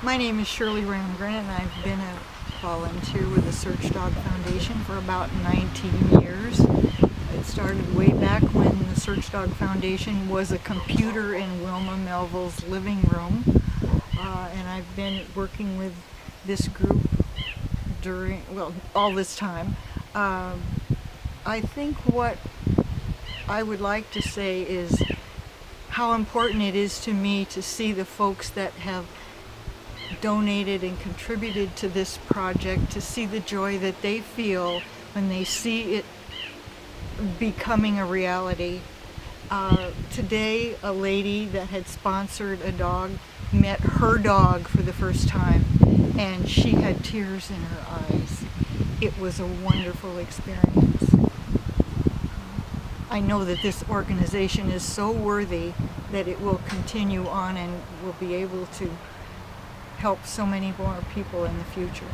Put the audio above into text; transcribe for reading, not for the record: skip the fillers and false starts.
My name is Shirley Ramgren, and I've been a volunteer with the Search Dog Foundation for about 19 years. It started way back when the Search Dog Foundation was a computer in Wilma Melville's living room, and I've been working with this group all this time. I think what I would like to say is how important it is to me to see the folks that have donated and contributed to this project, to see the joy that they feel when they see it becoming a reality. Today, a lady that had sponsored a dog met her dog for the first time, and she had tears in her eyes. It was a wonderful experience. I know that this organization is so worthy that it will continue on and will be able to help so many more people in the future.